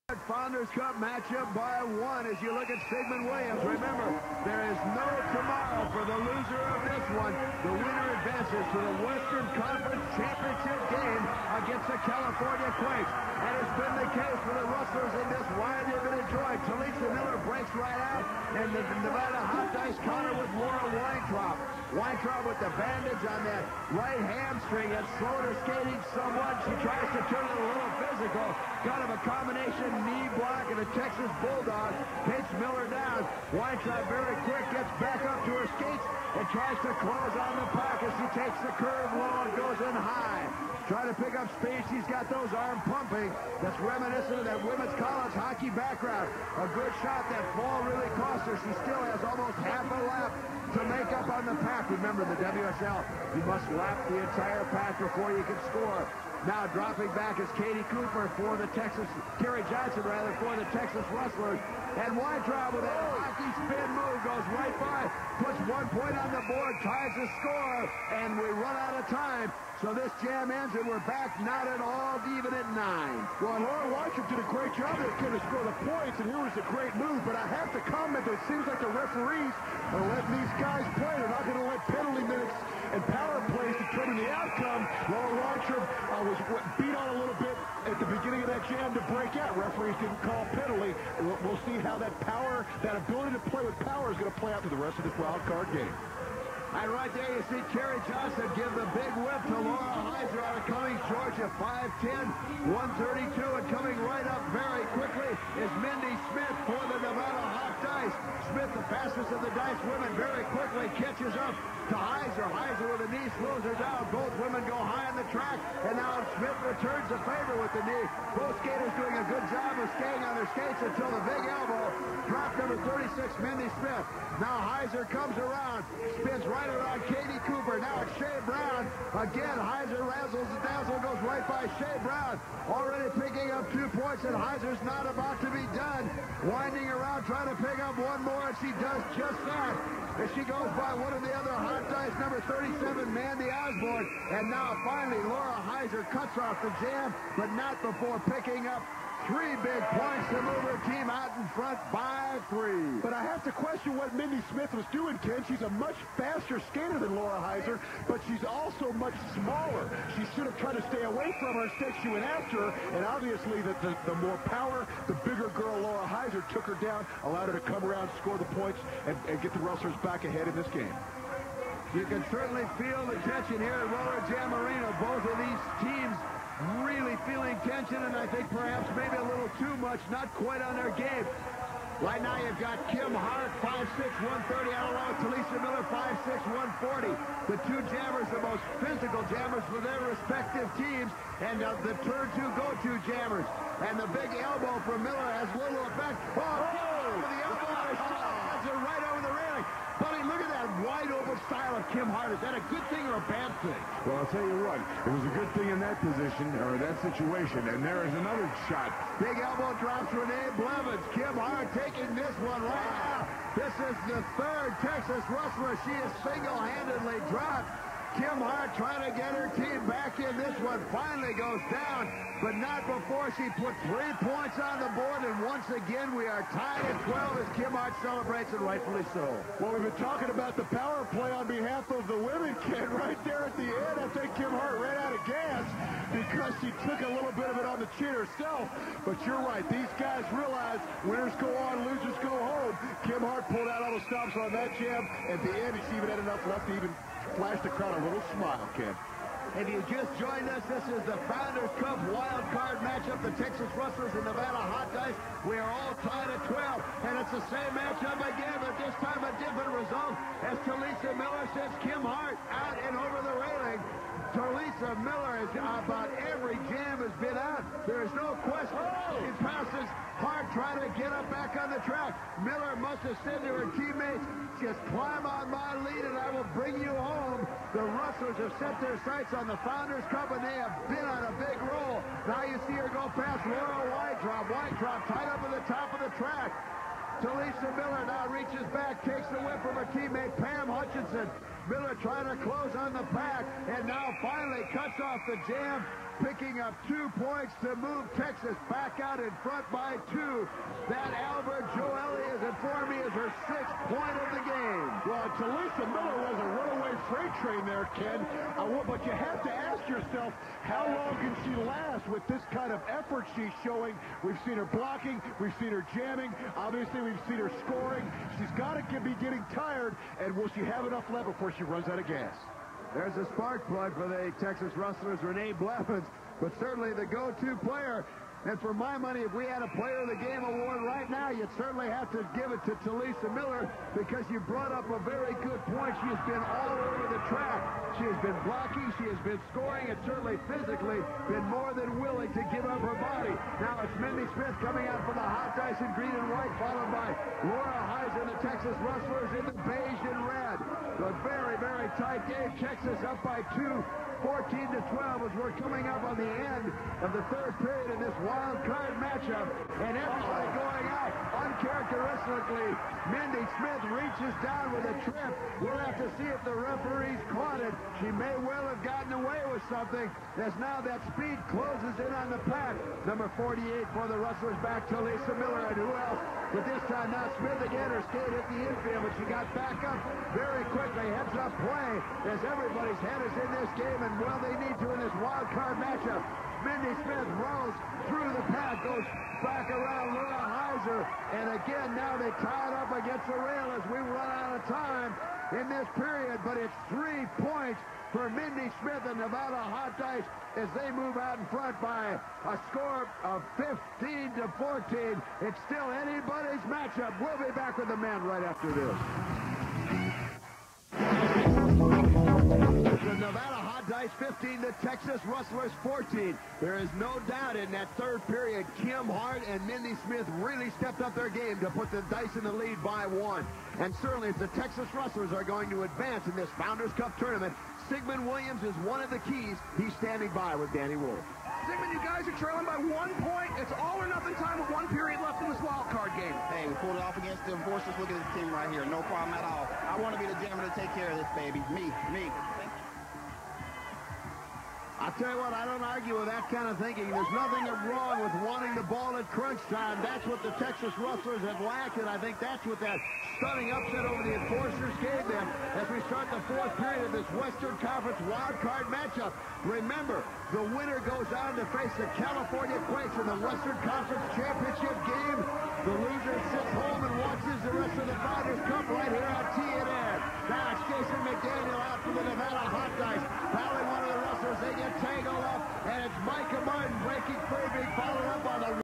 Founders Cup matchup by one as you look at Sigmund Williams. Remember, there is no tomorrow for the loser of this one. The winner advances to the Western Conference Championship game against the California Quakes. And it's been the case for the Rustlers in this wide division joint. Talisa Miller breaks right out, and the Nevada Hot Dice counter with Laura Weintraub. Weintraub with the bandage on that right hamstring has slowed her skating somewhat. She tries to turn it a little physical. Kind of a combination knee block and a Texas Bulldog. Takes Miller down. Weintraub very quick, gets back up to her skates and tries to close on the puck as she takes the curve low and goes in high. Trying to pick up speed. She's got those arm pumping. That's reminiscent of that women's college hockey background. A good shot. That fall really cost her. She still has almost half a lap to make up on the pack. Remember, the WSL, you must lap the entire pack before you can score. Now dropping back is Katie Cooper for the Kerry Johnson rather, for the Texas Rustlers. And Weintraub with a hockey spin move goes right by, puts 1 point on the board, ties the score, and we run out of time. So this jam ends, and we're back not at all even at 9. Well, Laura Weintraub did a great job there to score the points, and here was a great move. But I have to comment that it seems like the referees are letting these guys play. They're not going to let penalty minutes and power plays determine the outcome. Laura Weintraub was beat on a little bit at the beginning of that jam to break out. Referees didn't call a penalty. We'll see how that power, that ability to play with power is going to play out to the rest of this wild card game. And right there you see Kerry Johnson give the big whip to Laura Heiser out of Cummings, Georgia, 5'10", 132, and coming right up very quickly is Mindy Smith for the Nevada Hot Dice. Smith, the fastest of the Dice women, very quickly catches up to Heiser. Heiser with a knee slows her down. Both women go high on the track, and now Smith returns the favor with the knee. Both skaters doing a good job of staying on their skates until the big elbow. Drop number 36, Mindy Smith. Now Heiser comes around, spins right around Katie Cooper. Now it's Shea Brown. Again, Heiser razzles the dazzle, goes right by Shea Brown. Already picking up 2 points, and Heiser's not about to be done. Winding around, trying to pick up one more, and she does just that. As she goes by one of the other Hot Dice, number 37, Mandy Osborne. And now finally, Laura Heiser cuts off the jam, but not before picking up 3 big points to move her team out in front by 3. But I have to question what Mindy Smith was doing, Ken. She's a much faster skater than Laura Heiser, but she's also much smaller. She should have tried to stay away from her. Instead, she went after her, and obviously the more power, the bigger girl, Laura Heiser, took her down, allowed her to come around, score the points, and get the Rustlers back ahead in this game. You can certainly feel the tension here at RollerJam Arena. Both of these teams really feeling tension, and I think perhaps maybe a little too much, not quite on their game. Right now you've got Kim Hart, 5'6", 130, out along with Talisa Miller, 5'6", 140. The two jammers, the most physical jammers for their respective teams, and the turn 2 go-to jammers. And the big elbow from Miller has little effect. Oh, the elbow has her right over the railing. Buddy, look at that wide-open style of Kim Hart. Is that a good thing or a bad thing? Well, I'll tell you what. It was a good thing in that position, or that situation. And there is another shot. Big elbow drops Renee Blevins. Kim Hart taking this one right now. This is the 3rd Texas Rustler she has single-handedly dropped. Kim Hart trying to get her team back in. This one finally goes down, but not before she put 3 points on the board. And once again, we are tied at 12 as Kim Hart celebrates, and rightfully so. Well, we've been talking about the power play on behalf of the women, Ken. Right there at the end, I think Kim Hart ran out of gas because she took a little bit of it on the chin herself. But you're right. These guys realize winners go on, losers go home. Kim Hart pulled out all the stops on that jam. At the end, she even had enough left to even flash the crowd a little smile, Ken. If you just joined us, this is the Founders Cup wild card matchup, the Texas Rustlers and Nevada Hot Dice. We are all tied at 12, and it's the same matchup again, but this time a different result as Talisa Miller sends Kim Hart out and over the railing. Talisa Miller is about every jam has been out. There is no question. She passes Hart trying to get up back on the track. Miller must have said to her teammates, just climb on my lead and I will bring you home. The Rustlers have set their sights on the Founders Cup, and they have been on a big roll. Now you see her go past Laura Weintraub. Weintraub tied up at the top of the track. Talisa Miller now reaches back, takes the whip from her teammate Pam Hutchinson. Miller trying to close on the pack, and now finally cuts off the jam. picking up 2 points to move Texas back out in front by 2. That Albert Joelle has informed me is her 6th point of the game. Well, Talisa Miller was a runaway freight train there, Ken. But you have to ask yourself, how long can she last with this kind of effort she's showing? We've seen her blocking. We've seen her jamming. Obviously, we've seen her scoring. She's got to be getting tired, and will she have enough left before she runs out of gas? There's a spark plug for the Texas Rustlers, Renee Blevins, but certainly the go-to player. And for my money, if we had a Player of the Game award right now, you'd certainly have to give it to Talisa Miller because you brought up a very good point. She has been all over the track. She has been blocking. She has been scoring and certainly physically been more than willing to give up her body. Now it's Mindy Smith coming out for the hot dice in green and white, followed by Laura Heiser, the Texas Rustlers, in the beige and red. A very, very tight game. Texas up by 2. 14-12 as we're coming up on the end of the third period in this wild card matchup. And everybody going out uncharacteristically. Mindy Smith reaches down with a trip. We'll have to see if the referees caught it. She may well have gotten away with something as now that speed closes in on the pack. Number 48 for the Rustlers, back to Lisa Miller. And who else? But this time now Smith again. Her skate hit the infield, but she got back up very quickly. Heads up play as everybody's head is in this game, and well, they need to in this wild card matchup. Mindy Smith rolls through the pack, goes back around Laura Heiser, and again now they tie it up against the rail as we run out of time in this period. But it's 3 points for Mindy Smith and Nevada Hot Dice as they move out in front by a score of 15-14. It's still anybody's matchup. We'll be back with the men right after this. The Nevada Hot Dice 15, the Texas Rustlers 14. There is no doubt in that third period, Kim Hart and Mindy Smith really stepped up their game to put the Dice in the lead by 1. And certainly if the Texas Rustlers are going to advance in this Founders Cup tournament, Sigmund Williams is one of the keys. He's standing by with Danny Wolf. Sigmund, you guys are trailing by 1 point. It's all or nothing time with 1 period left in this wild card game. Hey, we pulled it off against the Enforcers. Look at this team right here. No problem at all. I want to be the gentleman to take care of this, baby. Me. I'll tell you what, I don't argue with that kind of thinking. There's nothing wrong with wanting the ball at crunch time. That's what the Texas Rustlers have lacked, and I think that's what that stunning upset over the Enforcers gave them as we start the fourth period of this Western Conference wild card matchup. Remember, the winner goes on to face the California Quakes in the Western Conference Championship game. The loser sits home and watches the rest of the Founders Cup right here on TNN. Now it's Jason McDaniel out for the Nevada Hot Dice. Fouling one of the Rustlers. They get tangled up, and it's Micah Martin breaking free, being followed